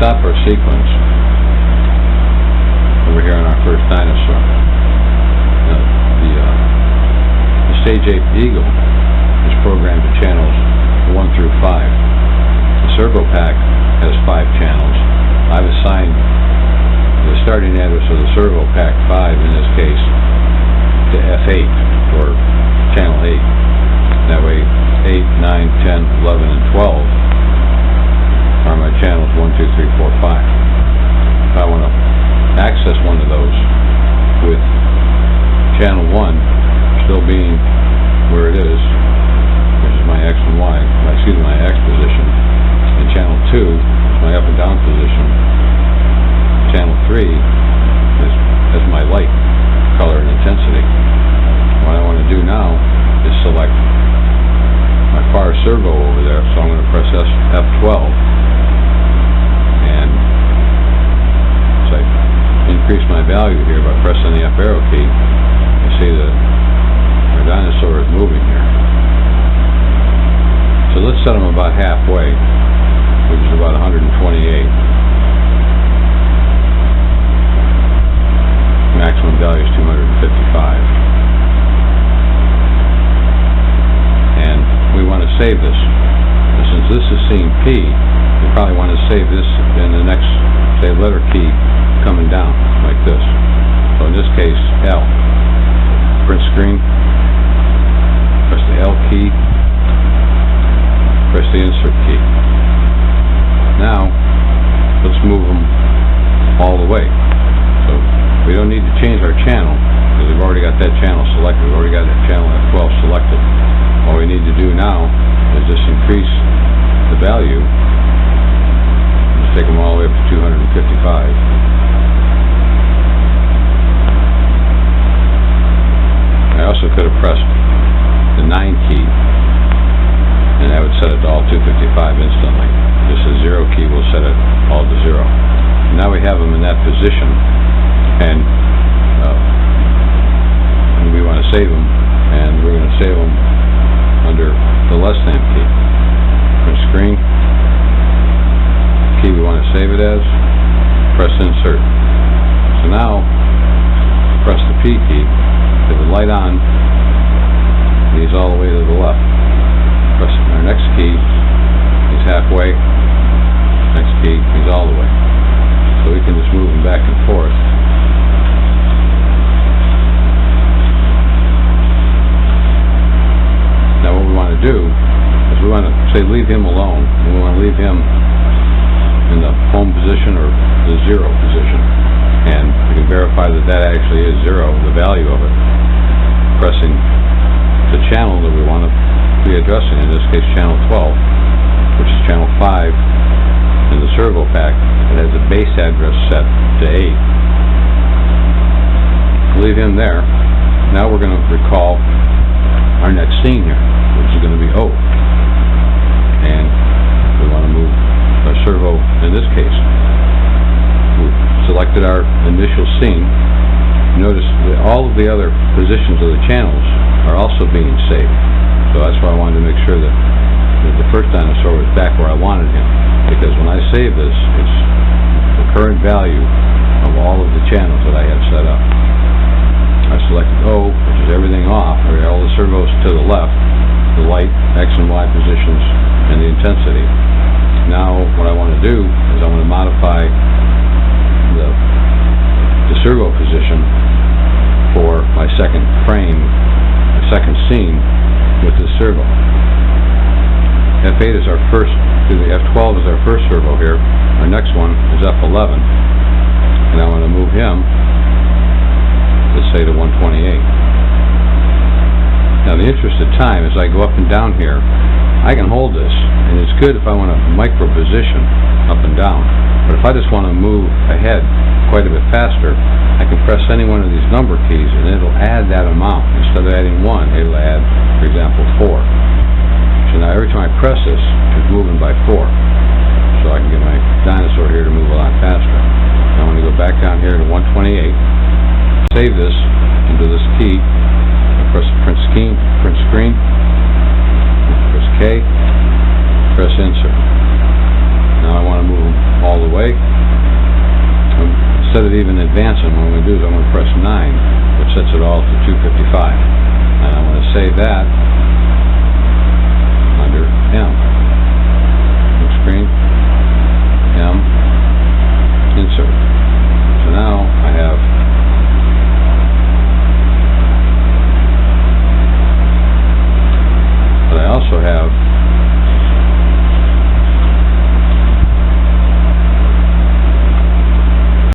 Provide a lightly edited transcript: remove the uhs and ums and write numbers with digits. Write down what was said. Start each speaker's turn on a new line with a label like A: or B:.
A: stop our sequence over here on our first dinosaur. Now, the StageApeEagle is programmed to channels 1 through 5. The Servo pack has 5 channels. I've assigned the starting address of the Servo pack 5 in this case to F8 or channel 8. That way 8, 9, 10, 11, and 12 are my channels 1, 2, 3, 4, 5. If I want to access one of those with channel 1 still being where it is, which is my X and Y, my X position, and channel 2 is my up and down position, channel 3 is my light, color, and intensity. What I want to do now is select my far servo over there, so I'm going to press F12, and so I increase my value here by pressing the up arrow key. You see that our dinosaur is moving here. So let's set them about halfway, which is about 128. Maximum value is 255. We want to save this. And since this is scene P, we probably want to save this in the next, say, letter key coming down, like this. So in this case, L. Print screen, press the L key, press the insert key. Now, let's move them all the way. So we don't need to change our channel, because we've already got that channel selected. We've already got that channel F12 selected. All we need to do now is just increase the value. Let's take them all the way up to 255. I also could have pressed the 9 key, and that would set it to all 255 instantly. Just the 0 key will set it all to 0. Now we have them in that position, and we want to save them, and we're going to save them under the less than key. Print screen, key we want to save it as, press insert. So now, press the P key, with the light on, he's all the way to the left. Press our next key, he's halfway, next key, he's all the way. So we can just move him back and forth. Now what we want to do is we want to say leave him alone, and we want to leave him in the home position or the 0 position, and we can verify that that actually is 0, the value of it, pressing the channel that we want to be addressing, in this case channel 12, which is channel 5 in the Servo pack. It has a base address set to 8. Leave him there. Now we're going to recall our next scene here, which is going to be O. And we want to move our servo in this case. We've selected our initial scene. Notice that all of the other positions of the channels are also being saved. So that's why I wanted to make sure that the first dinosaur was back where I wanted him. Because when I save this, it's the current value of all of the channels that I have set up. I selected O, which is everything off, or all the servos to the left, the light, X and Y positions, and the intensity. Now what I want to do is I want to modify the servo position for my second frame, my second scene with this servo. F8 is our first, F12 is our first servo here. Our next one is F11, and I want to move him, let's say, to 128. Now, in the interest of time, as I go up and down here, I can hold this, and it's good if I want to micro position up and down. But if I just want to move ahead quite a bit faster, I can press any one of these number keys, and it'll add that amount. Instead of adding 1, it'll add, for example, 4. So now every time I press this, it's moving by 4. So I can get my dinosaur here to move a lot faster. Now I'm going to go back down here to 128. Save this into this key, and press print screen, press K, press insert. Now I want to move them all the way. way, instead of even advancing, what I'm going to do is I'm going to press 9, which sets it all to 255. And I'm going to save that under M.